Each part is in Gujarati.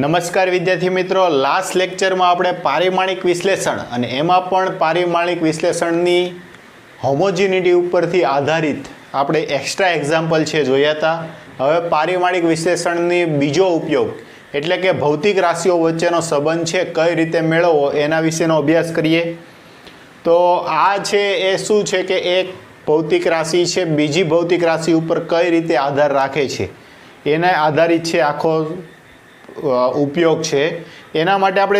નમસ્કાર વિદ્યાર્થી મિત્રો, લાસ્ટ લેક્ચરમાં આપણે પારિમાણિક વિશ્લેષણ અને એમાં પણ પારિમાણિક વિશ્લેષણની હોમોજીનિટી ઉપરથી આધારિત આપણે એક્સ્ટ્રા એક્ઝામ્પલ છે જોયા હતા. હવે પારિમાણિક વિશ્લેષણની બીજો ઉપયોગ એટલે કે ભૌતિક રાશિઓ વચ્ચેનો સંબંધ છે કઈ રીતે મેળવવો એના વિશેનો અભ્યાસ કરીએ. તો આ છે એ શું છે કે એક ભૌતિક રાશિ છે બીજી ભૌતિક રાશિ ઉપર કઈ રીતે આધાર રાખે છે એના આધારિત છે આખો ઉપયોગ છે. એના માટે આપણે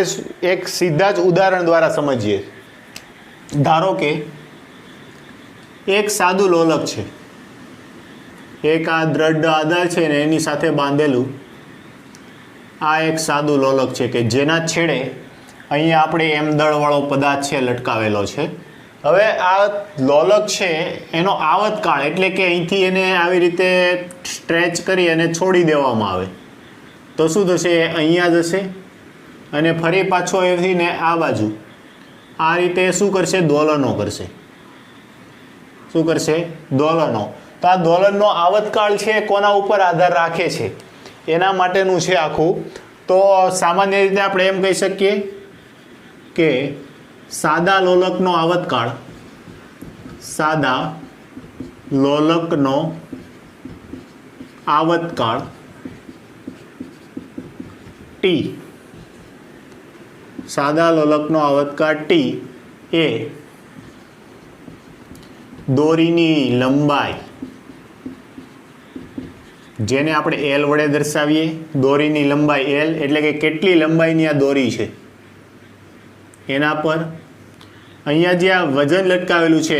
એક સીધા જ ઉદાહરણ દ્વારા સમજીએ. ધારો કે એક સાદું લોલક છે, એક આ દ્રઢ આધાર છે ને એની સાથે બાંધેલું આ એક સાદું લોલક છે કે જેના છેડે અહીંયા આપણે એમ દળવાળો પદાર્થ છે લટકાવેલો છે. હવે આ લોલક છે એનો આવતકાળ એટલે કે અહીંથી એને આવી રીતે સ્ટ્રેચ કરી અને છોડી દેવામાં આવે તો શું થશે? અહીંયા જશે અને ફરી પાછો એથી ને આ બાજુ આ રીતે શું કરશે? દોલનો કરશે. શું કરશે? દોલનો. તો આ દોલનનો આવતકાળ છે કોના ઉપર આધાર રાખે છે એના માટેનું છે આખું. તો સામાન્ય રીતે આપણે એમ કહી શકીએ કે સાદા લોલકનો આવતકાળ, સાદા લોલકનો આવતકાળ ટી, સાદા લોલકનો આવતકાળ ટી એ દોરીની લંબાઈ જેને આપણે એલ વડે દર્શાવીએ. દોરીની લંબાઈ એલ એટલે કે કેટલી લંબાઈની આ દોરી છે એના પર અહીંયા જે આ વજન લટકાવેલું છે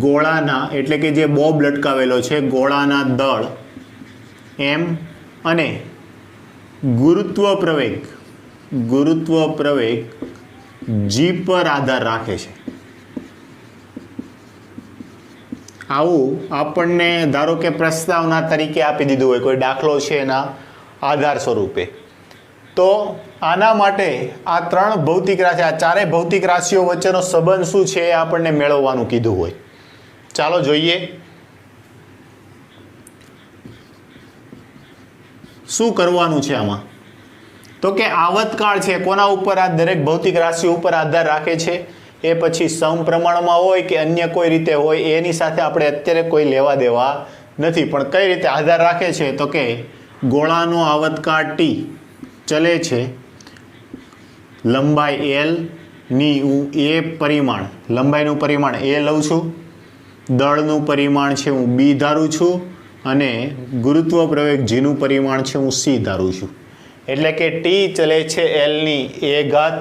ગોળાના એટલે કે જે બોબ લટકાવેલો છે ગોળાના દળ એમ અને ગુરુત્વ પ્રવેગ જી પર આધાર રાખે છે. આવું આપણને ધારો કે પ્રસ્તાવના તરીકે આપી દીધું હોય કોઈ દાખલો છે એના આધાર સ્વરૂપે. તો આના માટે આ ત્રણ ભૌતિક રાશિ આ ચારેય ભૌતિક રાશિઓ વચ્ચેનો સંબંધ શું છે એ આપણને મેળવવાનું કીધું હોય. ચાલો જોઈએ શું કરવાનું છે આમાં. તો કે આવતકાળ છે કોના ઉપર આ દરેક ભૌતિક રાશિ ઉપર આધાર રાખે છે એ પછી સમપ્રમાણમાં હોય કે અન્ય કોઈ રીતે હોય એની સાથે આપણે અત્યારે કોઈ લેવા દેવા નથી. પણ કઈ રીતે આધાર રાખે છે તો કે ગોળાનો આવતકાળ ટી ચલે છે લંબાઈ એલ ની હું એ પરિમાણ લંબાઈનું પરિમાણ એ લઉં છું, દળનું પરિમાણ છે હું બી ધારું છું અને ગુરુત્વ પ્રવેગ જીનું પરિમાણ છે હું સી ધારું છું. એટલે કે ટી ચલે છે એલની એ ઘાત,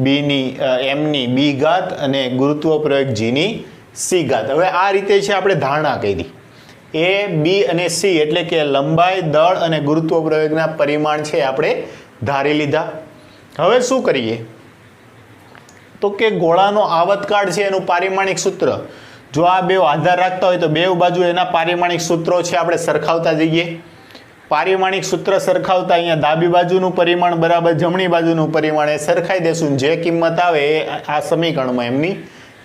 બીની એમની બી ઘાત અને ગુરુત્વ પ્રવેગ જીની સી ઘાત. હવે આ રીતે છે આપણે ધારણા કરી એ બી અને સી એટલે કે લંબાઈ, દળ અને ગુરુત્વ પ્રવેગના પરિમાણ છે આપણે ધારી લીધા. હવે શું કરીએ તો કે ગોળાનો આવતકાળ છે એનું પારિમાણિક સૂત્ર જો આ બે આધાર રાખતા હોય તો બે બાજુ એના પારિમાણિક સૂત્રો છે આપણે સરખાવતા જઈએ. પારિમાણિક સૂત્ર સરખાવતા અહીંયા ડાબી બાજુનું પરિમાણ બરાબર જમણી બાજુનું પરિમાણ એ સરખાઈ દેશું. જે કિંમત આવે એ આ સમીકરણમાં એમની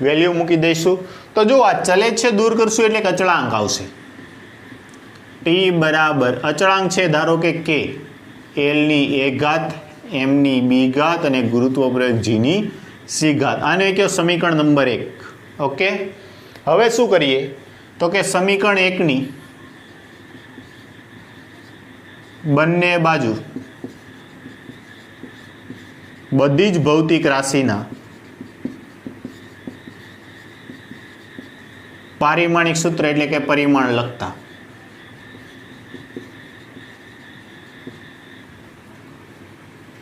વેલ્યુ મૂકી દઈશું. તો જો આ ચલે છે દૂર કરશું એટલે કે અચળાંક આવશે. ટી બરાબર અચળાંક છે ધારો કે કે એલની એ ઘાત, એમની બી ઘાત અને ગુરુત્વ પ્રવેગ જીની સી ઘાત. આને કયો સમીકરણ નંબર 1. ઓકે. હવે શું કરીએ તો કે સમીકરણ 1ની બંને બાજુ બધી જ ભૌતિક રાશિના પારિમાણિક સૂત્ર એટલે કે પરિમાણ લખતા.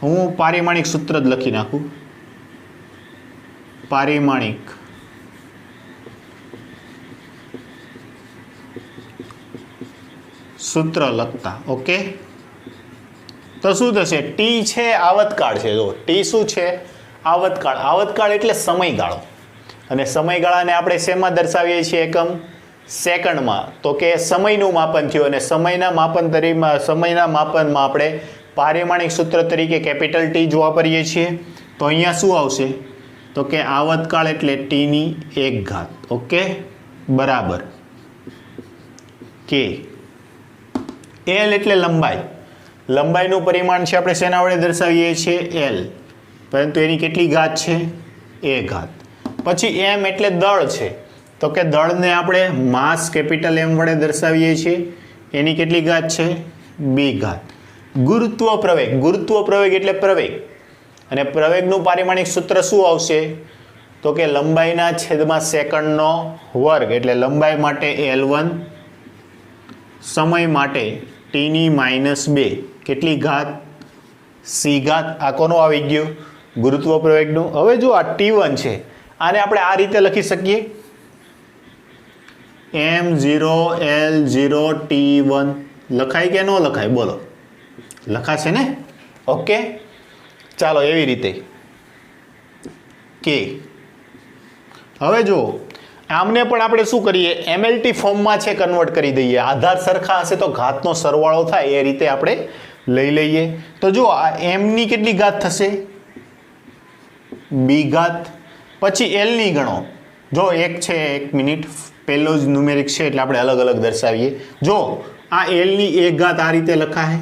હું પારિમાણિક સૂત્ર જ લખી નાખું. પારિમાણિક સૂત્ર લખતા. ઓકે. તો શું થશે? ટી છે આવતકાળ છે. જો ટી શું છે? આવતકાળ. આવતકાળ એટલે સમયગાળો અને સમયગાળાને આપણે શેમાં દર્શાવીએ છીએ? એકમ સેકન્ડમાં. તો કે સમયનું માપન થયું અને સમયના માપનમાં આપણે પારિમાણિક સૂત્ર તરીકે કેપિટલ ટી જ વાપરીએ છીએ. તો અહીંયા શું આવશે તો કે આવતકાળ એટલે ટીની 1 ઘાત. ઓકે બરાબર કે એલ એટલે લંબાઈ લંબાઈનું પરિમાણ છે આપણે શેના વડે દર્શાવીએ છીએ એલ, પરંતુ એની કેટલી ઘાત છે એ ઘાત. પછી એમ એટલે દળ છે, તો કે દળને આપણે માસ કેપિટલ એમ વડે દર્શાવીએ છીએ, એની કેટલી ઘાત છે બી ઘાત. ગુરુત્વ પ્રવેગ એટલે પ્રવેગ, અને પ્રવેગનું પારિમાણિક સૂત્ર શું આવશે તો કે લંબાઈના છેદમાં સેકન્ડનો વર્ગ, એટલે લંબાઈ માટે L1, સમય માટે ટીની -2 કેટલી ઘાત સી ઘાત. આ કોનું આવી ગયું ગુરુત્વ પ્રવેગનું. હવે જો આ T1 છે, આને આપણે આ રીતે લખી શકીએ m0L0 T1 લખાય કે ન લખાય બોલો? લખાશે ને? ઓકે, ચાલો એવી રીતે કે હવે જો આમને પણ આપણે શું કરીએ MLT ફોર્મમાં છે કન્વર્ટ કરી દઈએ. આધાર સરખા હશે તો ઘાતનો સરવાળો થાય એ રીતે આપણે લઈ લઈએ. તો જો આ એમની કેટલી ઘાત થશે બી ઘાત. પછી એલની ગણો. જો એક છે, એક મિનિટ, પહેલો જ ન્યુમેરિક છે એટલે આપણે અલગ અલગ દર્શાવીએ. જો આ એલની એક ઘાત આ રીતે લખાય,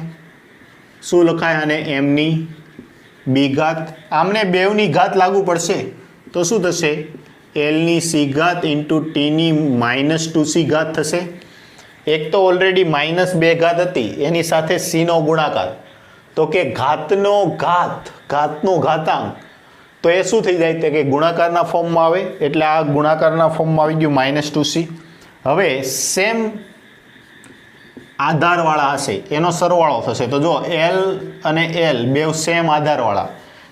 શું લખાય, અને એમની બી ઘાત. આમને બેવની ઘાત લાગુ પડશે તો શું થશે એલની સી ઘાત ઇન્ટુ ટીની -2c ઘાત થશે. એક તો ઓલરેડી -2 ઘાત હતી, એની સાથે સીનો ગુણાકાર, તો કે ઘાતનો ઘાતાંક, તો એ શું થઈ જાય કે ગુણાકારના ફોર્મમાં આવે, એટલે આ ગુણાકારના ફોર્મમાં આવી ગયું -2c. હવે સેમ આધારવાળા હશે એનો સરવાળો થશે. તો જો એલ અને એલ બે સેમ આધારવાળા,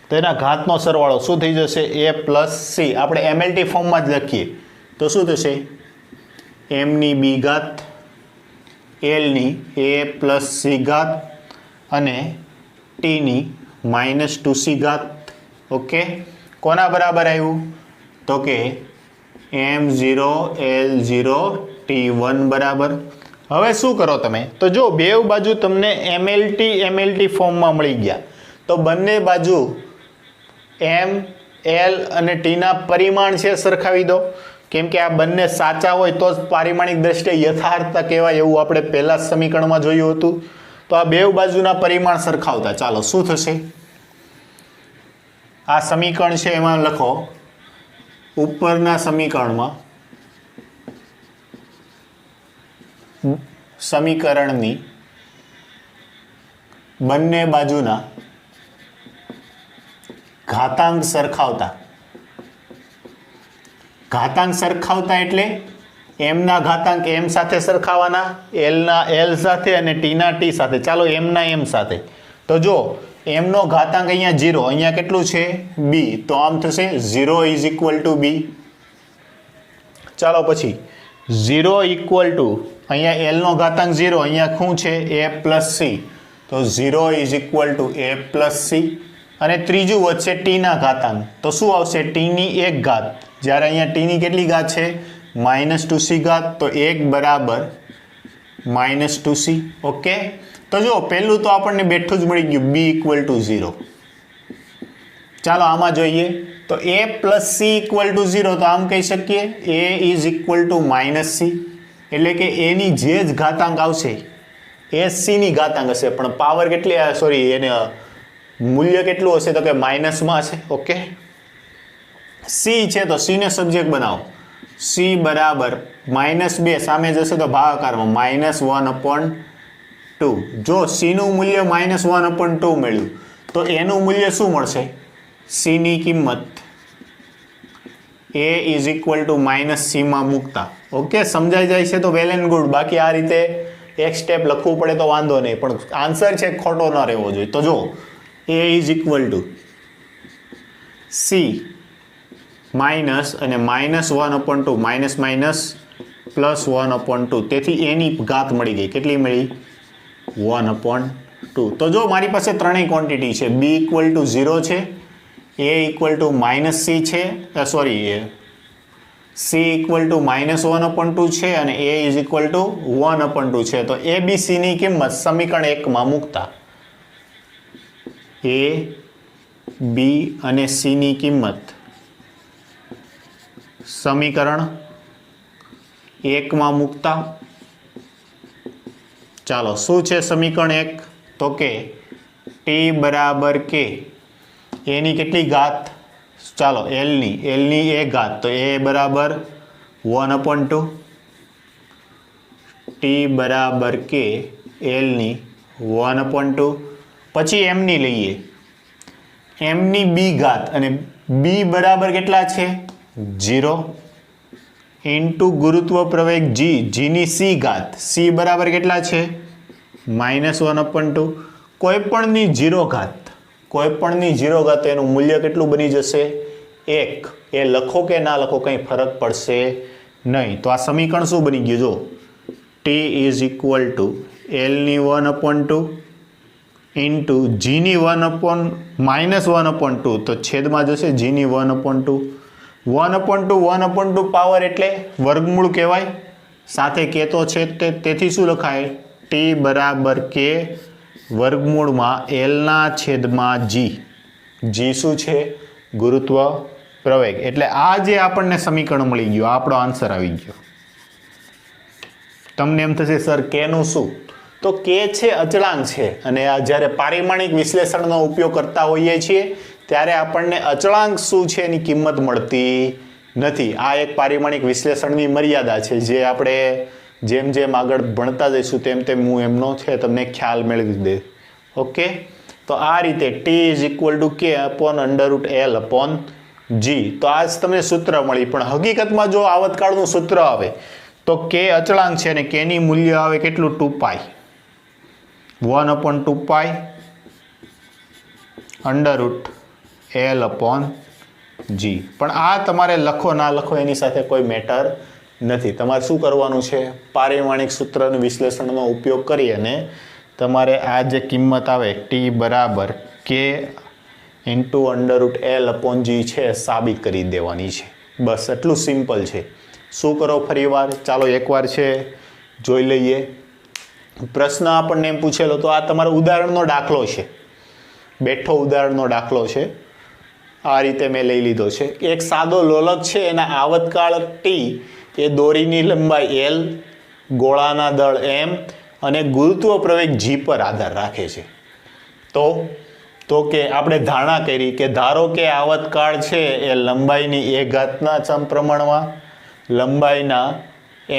તો એના ઘાતનો સરવાળો શું થઈ જશે a પ્લસ સી. આપણે MLT ફોર્મમાં જ લખીએ તો શું થશે એમની બી ઘાત, એલની a પ્લસ સી ઘાત અને ટીની -2c ઘાત. ઓકે, કોના બરાબર આવ્યું તો કે m0L0 T1 બરાબર. હવે શું કરો તમે તો જો બેવ બાજુ તમને MLT ફોર્મમાં મળી ગયા, તો બંને બાજુ એમ એલ અને ટીના પરિમાણ છે સરખાવી દો. કેમ કે આ બંને સાચા હોય તો જ પારિમાણિક દ્રષ્ટિએ યથાર્થ કહેવાય, એવું આપણે પહેલા સમીકરણમાં જોયું હતું. તો આ બેવ બાજુના પરિમાણ સરખાવતા ચાલો શું થશે, આ સમીકરણ છે એમાં લખો ઉપરના સમીકરણમાં સમીકરણની બંને બાજુના ઘાતાંક સરખાવતા એટલે એમના ઘાતાંક એમ સાથે સરખાવાના, એલના એલ સાથે અને ટીના ટી સાથે. ચાલો એમના એમ સાથે. તો જો એમનો ઘાતાંક અહીંયા 0, અહીંયા કેટલું છે બી, તો આમ થશે 0 ઇઝ ઇક્વલ ટુ બી. ચાલો પછી 0 ઇક્વલ ટુ અહીંયા એલનો ઘાતાંક 0, અહીંયા શું છે a પ્લસ સી, તો 0 is equal two a plus C. અને ત્રીજું વધશે ટીના ઘાતાંક, તો શું આવશે ટીની એક ઘાત, જ્યારે અહીંયા ટીની કેટલી ઘાત છે -2c ઘાત, તો 1 બરાબર -2c. ઓકે, તો જો પહેલું તો આપણને બેઠું જ મળી ગયું b ઇક્વલ ટુ 0. ચાલો આમાં જોઈએ તો a plus C equal to 0, તો આમ કહી શકીએ a is equal two -c, એટલે કે એની જે જ ઘાતાંક આવશે એ સીની ઘાતાંક હશે, પણ પાવર કેટલી એને મૂલ્ય કેટલું હશે તો કે માઇનસમાં હશે. ઓકે, સી છે તો સીને સબ્જેક્ટ બનાવો, સી બરાબર -2 સામે જશે તો ભાગાકારમાં -1/2. જો સીનું મૂલ્ય -1/2 મળ્યું તો એનું મૂલ્ય શું મળશે, સીની કિંમત a ઇઝ ઇક્વલ ટુ -cમાં મૂકતા. ઓકે, સમજાઈ જાય છે તો વેલ એન્ડ ગુડ. બાકી આ રીતે એક સ્ટેપ લખવું પડે તો વાંધો નહીં, પણ આન્સર છે ખોટો ન રહેવો જોઈએ. તો જો a is equal two C minus અને -1/2 માઇનસ +1/2, તેથી એની ઘાત મળી ગઈ. કેટલી મળી 1/2. તો જો મારી પાસે ત્રણેય ક્વોન્ટિટી છે, b ઇક્વલ ટુ 0 છે, a ઇક્વલ ટુ -c છે, c ઇક્વલ ટુ -1/2 છે અને a ઇઝ ઇક્વલ ટુ 1/2 છે. તો a b c ની કિંમત સમીકરણ 1માં મૂકતા a b અને c ની કિંમત સમીકરણ 1માં મૂકતા. ચાલો શું છે સમીકરણ 1, તો કે ટી બરાબર કે એની કેટલી ઘાત, ચાલો એલની એ ઘાત, તો એ બરાબર 1/2, ટી બરાબર કે એલની 1/2, પછી એમની લઈએ, એમની બી ઘાત, અને બી બરાબર કેટલા છે 0 ઇન્ટુ ગુરુત્વ પ્રવેગ જીની સી ઘાત, સી બરાબર કેટલા છે -1/2, કોઈપણની 0 ઘાત એનું મૂલ્ય કેટલું બની જશે 1. એ લખો કે ના લખો કંઈ ફરક પડશે નહીં. તો આ સમીકરણ શું બની ગયું જો, ટી ઇઝ ઇક્વલ ટુ એલની 1/2 ઇન્ટુ જીની -1/2, તો છેદમાં જશે જીની 1/2, 1/2 પાવર એટલે વર્ગમૂળ કહેવાય, સાથે કે તો છે તેથી શું લખાય ટી બરાબર કે વર્ગમૂળમાં એલના છેદમાં જી શું છે ગુરુત્વ પ્રવેગ. એટલે આ જે આપણને સમીકરણ મળી ગયું, આપણો આન્સર આવી ગયો. તમને એમ થશે સર કેનું શું, તો કે છે અચળાંક છે, અને આ જ્યારે પારિમાણિક વિશ્લેષણનો ઉપયોગ કરતા હોઈએ છીએ ત્યારે આપણને અચળાંક શું છે એની કિંમત મળતી નથી. આ એક પારિમાણિક વિશ્લેષણની મર્યાદા છે, જે આપણે જેમ જેમ આગળ ભણતા જઈશું તેમ હું એમનો છે તમને ખ્યાલ મેળવી દે. ઓકે, તો આ રીતે ટી ઇઝ ઇક્વલ ટુ કે અપોન √L/G. તો આ જ તમને સૂત્ર મળી, પણ હકીકતમાં જો આવતકાળનું સૂત્ર આવે તો કે અચળાંક છે અને કેની મૂલ્ય આવે કેટલું 2π, 1/2π √L/G. પણ આ તમારે લખો ના લખો એની સાથે કોઈ મેટર નથી. તમારે શું કરવાનું છે, પારિમાણિક સૂત્રનું વિશ્લેષણનો ઉપયોગ કરી અને તમારે આ જે કિંમત આવે ટી બરાબર કે ઇન્ટુ √L/G છે સાબિત કરી દેવાની છે. બસ એટલું સિમ્પલ છે. શું કરો ફરીવાર, ચાલો એકવાર છે જોઈ લઈએ. પ્રશ્ન આપણને એમ પૂછેલો, તો આ તમારો ઉદાહરણનો દાખલો છે, બેઠો ઉદાહરણનો દાખલો છે. આ રીતે મેં લઈ લીધો છે. એક સાદો લોલક છે, એના આવતકાળ ટી, એ દોરીની લંબાઈ L, ગોળાના દળ M અને ગુરુત્વ પ્રવેગ G પર આધાર રાખે છે. તો કે આપણે ધારણા કરી કે ધારો કે આવતકાળ છે એ લંબાઈની એ ઘાતના સમપ્રમાણમાં, લંબાઈના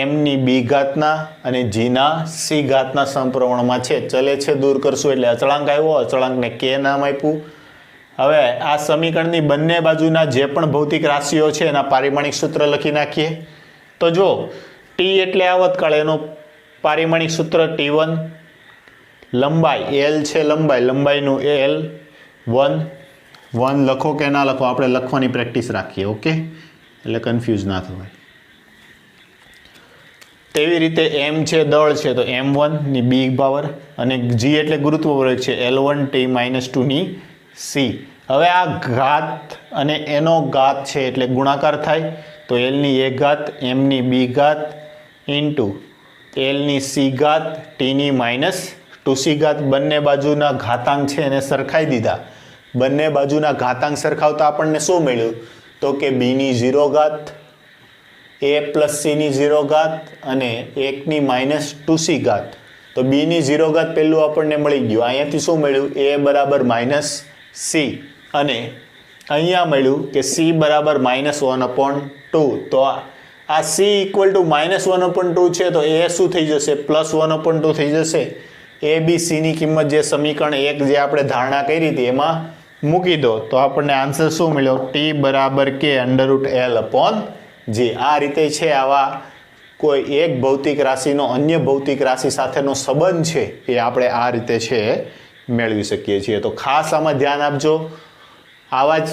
એમની બી ઘાતના અને જીના સી ઘાતના સમપ્રમાણમાં છે. ચલે છે દૂર કરશું એટલે અચળાંક આવ્યો, અચળાંકને કે નામ આપ્યું. હવે આ સમીકરણની બંને બાજુના જે પણ ભૌતિક રાશિઓ છે એના પારિમાણિક સૂત્ર લખી નાખીએ. તો જો ટી એટલે આવતકાળ, એનું પારિમાણિક સૂત્ર T1, લંબાઈ L છે, લંબાઈનું L1 લખો કે ના લખો, આપણે લખવાની પ્રેક્ટિસ રાખીએ. ઓકે, એટલે કન્ફ્યુઝ ના થવાય. તેવી રીતે M છે દળ છે, તો M1 ની બી પાવર, અને G એટલે ગુરુત્વ પ્રવેગ છે L1 T-2 ની સી. હવે આ ઘાત અને એનો ઘાત છે એટલે ગુણાકાર થાય, તો Lની એ ઘાત Mની બી ઘાત ઇન્ટુ Lની સી ઘાત Tની -2c ઘાત. બંને બાજુના ઘાતાંક છે એને સરખાઈ દીધા. બંને બાજુના ઘાતાંક સરખાવતા આપણને શું મળ્યું, તો કે બીની 0 ઘાત, a + cની 0 ઘાત અને 1ની -2c ઘાત. તો બીની 0 ઘાત પહેલું આપણને મળી ગયું. અહીંયાથી શું મળ્યું, a બરાબર -c, અને અહીંયા મળ્યું કે c બરાબર -1/2. તો આ c ઇક્વલ ટુ -1/2 છે, તો એ શું થઈ જશે, +1/2 થઈ જશે. એ બી સીની કિંમત જે સમીકરણ 1 જે આપણે ધારણા કરી હતી એમાં મૂકી દો, તો આપણને આન્સર શું મળ્યો, ટી બરાબર કે √L/G. આ રીતે છે આવા કોઈ એક ભૌતિક રાશિનો અન્ય ભૌતિક રાશિ સાથેનો સંબંધ છે એ આપણે આ રીતે છે મેળવી શકીએ છીએ. તો ખાસ આમાં ધ્યાન આપજો. આવા જ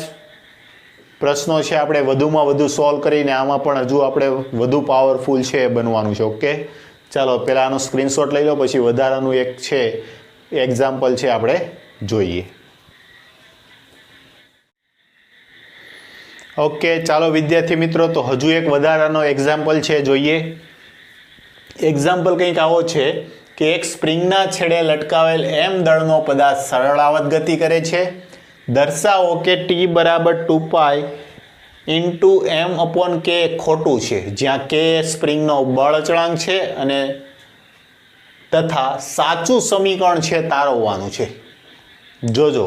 પ્રશ્નો છે આપણે વધુમાં વધુ સોલ્વ કરીને આમાં પણ હજુ આપણે વધુ પાવરફુલ છે બનવાનું છે. ઓકે, ચાલો પહેલાં આનો સ્ક્રીનશોટ લઈ લો, પછી વધારાનું એક છે એક્ઝામ્પલ છે આપણે જોઈએ. ઓકે, ચાલો વિદ્યાર્થી મિત્રો, તો હજુ એક વધારાનો એક્ઝામ્પલ છે જોઈએ. એક્ઝામ્પલ કંઈક આવો છે કે એક સ્પ્રિંગના છેડે લટકાવેલ m દળનો પદાર્થ સરળાવત ગતિ કરે છે. દર્શાવો કે t બરાબર 2π ઇન્ટુ m/k ખોટું છે, જ્યાં k સ્પ્રિંગનો બળ અચળાંક છે અને તથા સાચું સમીકરણ છે તારવવાનું છે. જોજો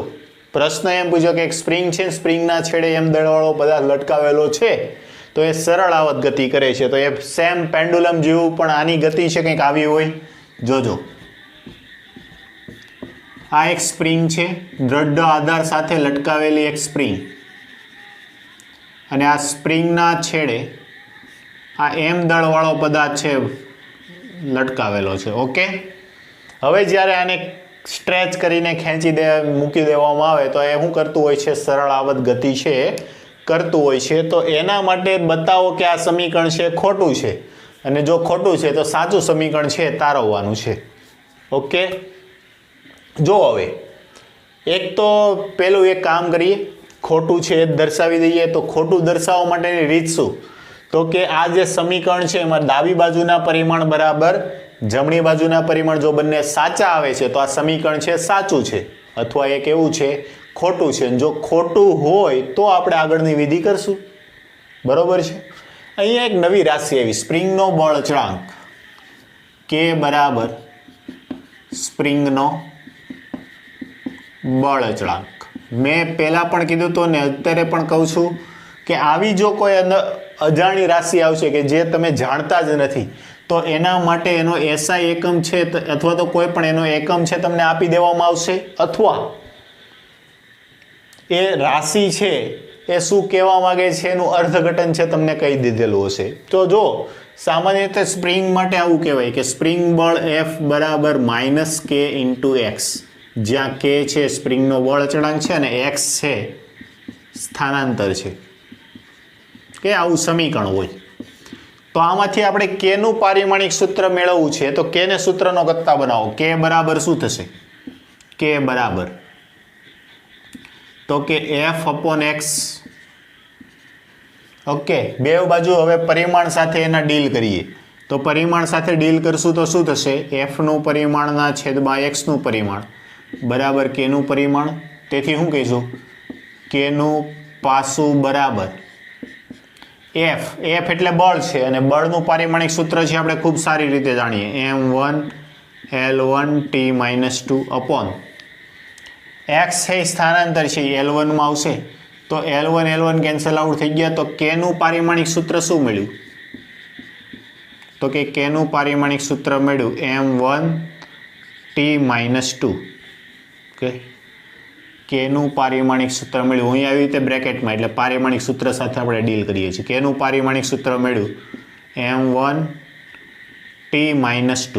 પ્રશ્ન એમ પૂછ્યો કે એક સ્પ્રિંગ છે, સ્પ્રિંગના છેડે એમ દળવાળો પદાર્થ લટકાવેલો છે, તો એ સરળ આવત ગતિ કરે છે. તો એ સેમ પેન્ડુલમ જેવું પણ આની ગતિ છે કંઈક આવી હોય. જોજો આ એક સ્પ્રિંગ છે, દ્રઢ આધાર સાથે લટકાવેલી એક સ્પ્રિંગ, અને આ સ્પ્રિંગના છેડે આ એમ દળવાળો પદાર્થ છે લટકાવેલો છે. ઓકે, હવે જ્યારે આને સ્ટ્રેચ કરીને મૂકી દેવામાં આવે તો એ શું કરતું હોય છે? સરળ આવત ગતિ છે કરતું હોય છે. તો એના માટે બતાવો કે આ સમીકરણ છે ખોટું છે, અને જો ખોટું છે તો સાચું સમીકરણ છે તારવવાનું છે. ઓકે, જો હવે એક તો પેલું એક કામ કરીએ, ખોટું છે એ દર્શાવી દઈએ. તો ખોટું દર્શાવવા માટેની રીત શું? તો કે આ જે સમીકરણ છે એમાં ડાબી બાજુના પરિમાણ બરાબર જમણી બાજુના પરિમાણ જો બંને સાચા આવે છે તો આ સમીકરણ છે સાચું છે, અથવા એક એવું છે ખોટું છે. જો ખોટું હોય તો આપણે આગળની વિધિ કરશું. બરોબર છે. અહીંયા એક નવી રાશિ આવી, સ્પ્રિંગનો બળ અચળાંક કે બરાબર સ્પ્રિંગનો બળ અચળાંક. મેં પહેલાં પણ કીધું હતું ને અત્યારે પણ કહું છું કે આવી જો કોઈ અજાણી રાશિ આવશે કે જે તમે જાણતા જ નથી, તો એના માટે એનો એસઆઈ એકમ છે અથવા તો કોઈ પણ એનો એકમ છે તમને આપી દેવામાં આવશે, અથવા એ રાશિ છે એ શું કહેવા માંગે છે એનું અર્થઘટન છે તમને કહી દીધેલું હશે. તો જો સામાન્ય રીતે સ્પ્રિંગ માટે આવું કહેવાય કે સ્પ્રિંગ બળ F બરાબર -k × x, જ્યાં k છે સ્પ્રિંગનો બળ અચળાંક છે અને x છે સ્થાનાંતર છે, કે આવું સમીકરણ હોય. તો આમાંથી આપણે k નું પારિમાણિક સૂત્ર મેળવવું છે. તો k ને સૂત્રનો ગત્તા બનાવો. k બરાબર શું થશે? k બરાબર તો કે F/x. ઓકે, બે બાજુ હવે પરિમાણ સાથે એના ડીલ કરીએ. તો પરિમાણ સાથે ડીલ કરશું તો શું થશે? f નું પરિમાણના છેદમાં x નું પરિમાણ બરાબર k નું પરિમાણ. તેથી શું કહીશું? k નું પાસું બરાબર f. f એટલે બળ છે, અને બળનું પારિમાણિક સૂત્ર છે આપણે ખૂબ સારી રીતે જાણીએ, m1L1T-2 અપોન x છે સ્થાનાંતર છે L1 માં આવશે. તો L1 કેન્સલ આઉટ થઈ ગયા. તો k નું પારિમાણિક સૂત્ર શું મળ્યું? તો કે k નું પારિમાણિક સૂત્ર મળ્યું m1T-2. ઓકે, k નું પારિમાણિક સૂત્ર મળ્યું અહીં આવી રીતે બ્રેકેટમાં, એટલે પારિમાણિક સૂત્ર સાથે આપણે ડીલ કરીએ છીએ. k નું પારિમાણિક સૂત્ર મળ્યું m1T-2.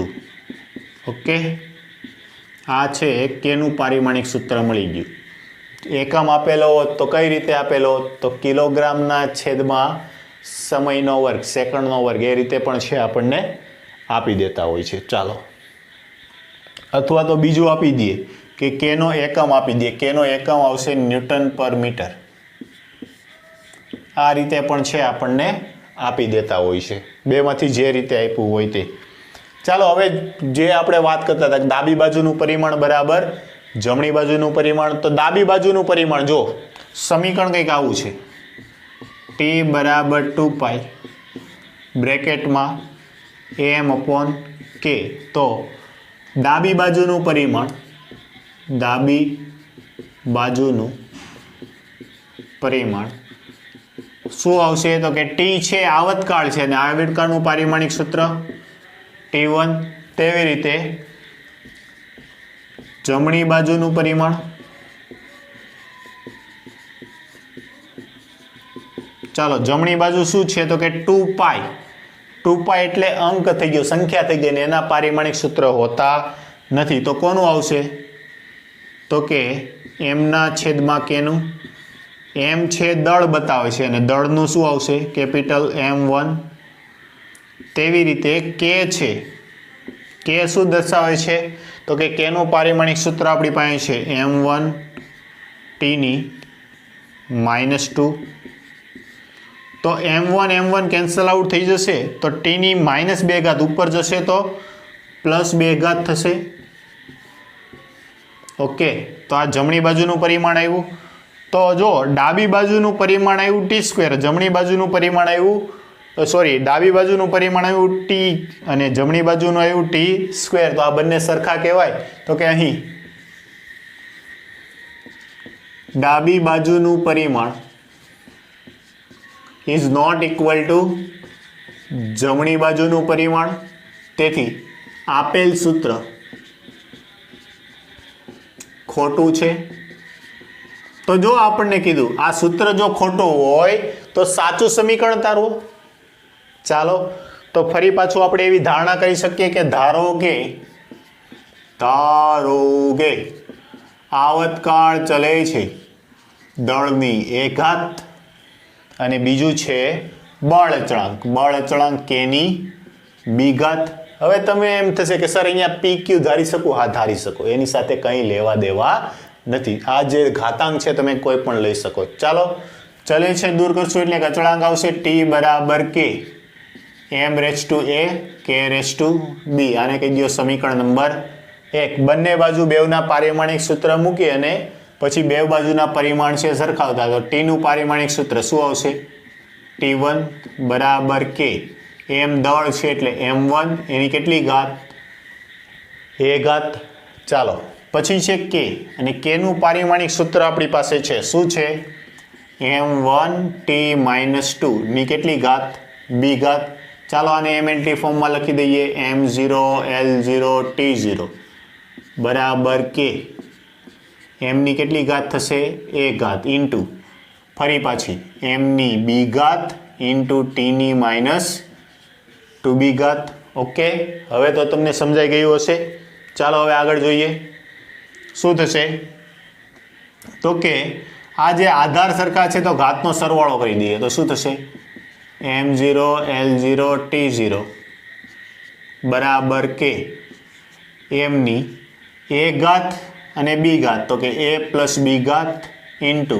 ઓકે, આ છે k નું પારિમાણિક સૂત્ર મળી ગયું. એકમ આપેલો હોત તો કઈ રીતે આપેલો હોત? તો કિલોગ્રામના છેદમાં સમયનો વર્ગ, સેકન્ડનો વર્ગ, એ રીતે પણ છે આપણને આપી દેતા હોય છે. ચાલો, અથવા તો બીજું આપી દઈએ કે k નો એકમ આપી દઈએ. k નો એકમ આવશે ન્યૂટન પર મીટર. આ રીતે પણ છે આપણને આપી દેતા હોય છે. બેમાંથી જે રીતે આપ્યું હોય તે. ચાલો, હવે જે આપણે વાત કરતા હતા ડાબી બાજુનું પરિમાણ બરાબર જમણી બાજુનું પરિમાણ. તો ડાબી બાજુનું પરિમાણ જો સમીકરણ કંઈક આવું છે, t બરાબર 2π બ્રેકેટમાં m/k. તો ડાબી બાજુનું પરિમાણ શું આવશે? તો કે t છે આવતકાળ છે, અને આવતકાળનું પારિમાણિક સૂત્ર T1. તેવી રીતે જમણી બાજુનું પરિમાણ, ચાલો જમણી બાજુ શું છે? તો કે 2π. 2π એટલે અંક થઈ ગયો, સંખ્યા થઈ ગઈ, ને એના પારિમાણિક સૂત્ર હોતા નથી. તો કોનું આવશે? તો કે m/k નું. m છે દળ બતાવે છે, અને દળનું શું આવશે? Capital M1. તેવી રીતે k છે, k શું દર્શાવે છે? તો કે k નું પારિમાણિક સૂત્ર આપણી પાસે છે m1T-2. તો m1 કેન્સલ આઉટ થઈ જશે, તો T-2 ઉપર જશે તો +2 થશે. ઓકે, તો આ જમણી બાજુનું પરિમાણ આવ્યું. તો જો ડાબી બાજુનું પરિમાણ આવ્યું t², જમણી બાજુનું પરિમાણ આવ્યું સોરી, ડાબી બાજુનું પરિમાણ આવ્યું ટી અને જમણી બાજુનું આવ્યું ટી સ્ક્વેર. તો આ બંને સરખા કહેવાય? તો કે અહીં ડાબી બાજુનું પરિમાણ ઇઝ નોટ ઇક્વલ ટુ જમણી બાજુનું પરિમાણ. તેથી આપેલ સૂત્ર ખોટું છે. તો જો આપણને કીધું આ સૂત્ર જો ખોટું હોય તો સાચું સમીકરણ તારવો. ચાલો તો ફરી પાછું આપણે એવી ધારણા કરી શકીએ કે ધારો કે આવતકાળ ચલે છે દળની એક ઘાત અને બીજું છે બળ અચળાંક k ની બી ઘાત. હવે તમે એમ થશે કે સર અહીંયા પી ક્યુ ધારી શકો? હા, ધારી શકો, એની સાથે કંઈ લેવા દેવા નથી. આ જે ઘાતાંક છે તમે કોઈ પણ લઈ શકો. ચાલો ચલે છે દૂર કરશું એટલે અચળાંક આવશે ટી બરાબર કે m raise to a k raise to b. આને કહી દો સમીકરણ નંબર 1. બંને બાજુ બેવના પારિમાણિક સૂત્ર મૂકી અને પછી બે બાજુના પરિમાણ છે સરખાવતા. તો ટી નું પારિમાણિક સૂત્ર શું આવશે? T1 બરાબર k. m દળ છે એટલે m1 એની કેટલી ઘાત? a ઘાત. ચાલો પછી છે k અને k નું પારિમાણિક સૂત્ર આપણી પાસે છે. શું છે? m1 t - 2 ની કેટલી ઘાત? b ઘાત. ચાલો આને mnt ફોર્મમાં લખી દઈએ. m0 l0 t0 બરાબર k. m ની કેટલી ઘાત થશે? a ઘાત ઇન્ટુ ફરી પાછી m ની b ઘાત ઇન્ટુ t ની -2b ઘાત. ઓકે, હવે તો તમને સમજાઈ ગયું હશે. ચાલો હવે આગળ જોઈએ શું થશે. તો કે આ જે આધાર સરખા છે તો ઘાતનો સરવાળો કરી દઈએ તો શું થશે? m0 l0 t0 બરાબર k. m ની a ઘાત અને b ઘાત તો કે a પ્લસ b ઘાત ઇન્ટુ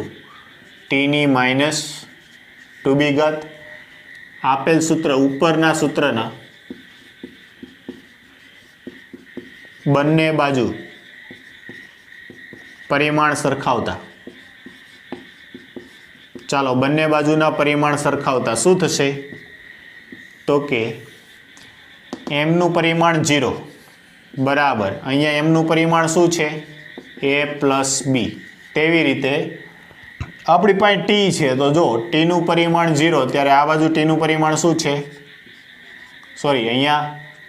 t ની -2b ઘાત. આપેલ સૂત્ર ઉપરના સૂત્રના બંને બાજુ પરિમાણ સરખાવતા. ચાલો બંને બાજુના પરિમાણ સરખાવતા શું થશે? તો કે m નું પરિમાણ 0 બરાબર અહીંયા m નું પરિમાણ શું છે? a plus b. તેવી રીતે આપણી પાસે t છે તો જો t નું પરિમાણ 0 ત્યારે આ બાજુ t નું પરિમાણ શું છે? સોરી, અહીંયા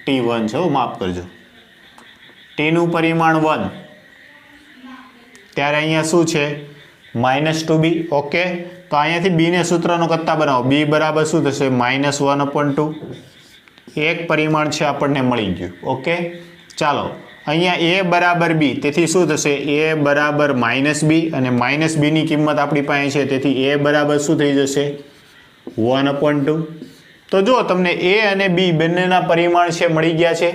t1 છે, માફ કરજો. t નું પરિમાણ 1 ત્યારે અહીંયા શું છે? -2b. ઓકે, તો અહીંયાથી b ને સૂત્રનો કરતા બનાવો. b બરાબર શું થશે? -1/2. એક પરિમાણ છે આપણને મળી ગયું. ઓકે, ચાલો અહીંયા a બરાબર b તેથી શું થશે? a બરાબર -b અને -b ની કિંમત આપણી પાસે છે તેથી a બરાબર શું થઈ જશે? 1/2. તો જો તમને a અને b બંનેના પરિમાણ છે મળી ગયા છે.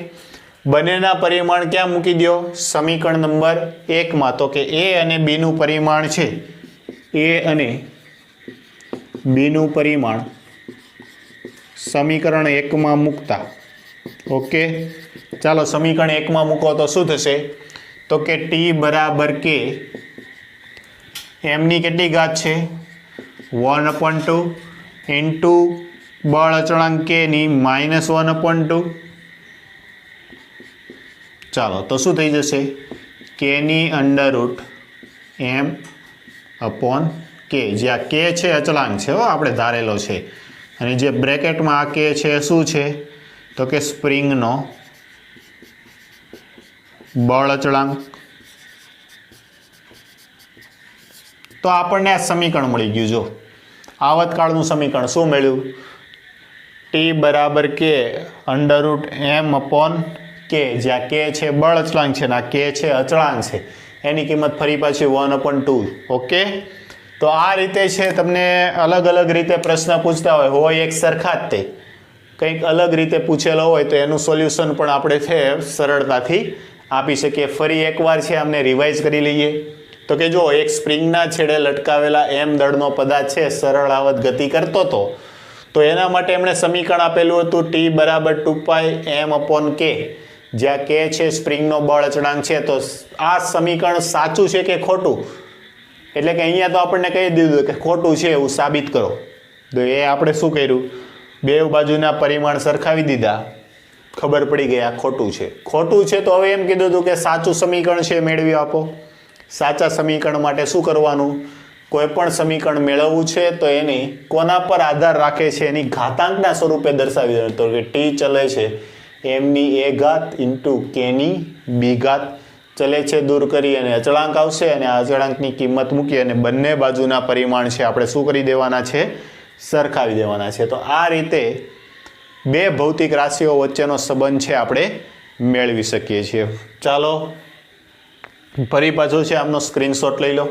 બંનેના પરિમાણ ક્યાં મૂકી દો? સમીકરણ નંબર 1 માં. તો કે a અને b નું પરિમાણ છે, a અને b નું પરિમાણ સમીકરણ 1 માં મૂકતા. ઓકે, ચાલો સમીકરણ 1 માં મૂકો તો શું થશે? તો કે t બરાબર k. m ની કેટલી ઘાત છે? 1/2 ઇન્ટુ બળ અચળાંક k ની -1/2. ચાલો તો શું થઈ જશે? k ની √m/k. જ્યાં k છે અચળાંક છે, આપણે ધારેલો છે, અને જે બ્રેકેટમાં આ k છે શું છે? તો કે સ્પ્રિંગનો બળ અચળાંક. તો આપણને આ સમીકરણ મળી ગયું. જો આવતકાળનું સમીકરણ શું મળ્યું? t બરાબર k √m/k. જ્યાં k છે બળ અચળાંક છે, ના k છે અચળાંક છે, એની કિંમત ફરી પાછી 1/2. ઓકે, તો આ રીતે છે તમને અલગ અલગ રીતે પ્રશ્ન પૂછતા હોય એક સરખા જ તે કંઈક અલગ રીતે પૂછેલો હોય તો એનું સોલ્યુશન પણ આપણે છે સરળતાથી આપી શકીએ. ફરી એકવાર છે અમને રિવાઇઝ કરી લઈએ તો કે જો એક સ્પ્રિંગના છેડે લટકાવેલા m દળનો પદાર્થ છે સરળ આવત ગતિ કરતો હતો તો એના માટે એમણે સમીકરણ આપેલું હતું t બરાબર 2πm/k. જ્યાં k છે સ્પ્રિંગનો બળ અચળાંક છે. તો આ સમીકરણ સાચું છે કે ખોટું? એટલે કે અહીંયા તો આપણને કહી દીધું કે ખોટું છે એવું સાબિત કરો. તો એ આપણે શું કર્યું? બે બાજુના પરિમાણ સરખાવી દીધા, ખબર પડી ગઈ આ ખોટું છે. ખોટું છે તો હવે એમ કીધું હતું કે સાચું સમીકરણ છે મેળવી આપો. સાચા સમીકરણ માટે શું કરવાનું? કોઈ પણ સમીકરણ મેળવવું છે તો એની કોના પર આધાર રાખે છે? એની ઘાતાંકના સ્વરૂપે દર્શાવી દેવાનું. તો કે ટી ચલે છે એમની એ ઘાત ઇન્ટુ કેની બી ઘાત. ચલે છે દૂર કરી અને અચળાંક આવશે અને આ અચળાંકની કિંમત મૂકી અને બંને બાજુના પરિમાણ છે આપણે શું કરી દેવાના છે? સરખાવી દેવાના છે. તો આ રીતે બે ભૌતિક રાશિઓ વચ્ચેનો સંબંધ છે આપણે મેળવી શકીએ છીએ. ચાલો ફરી પાછું છે આમનો સ્ક્રીનશોટ લઈ લો.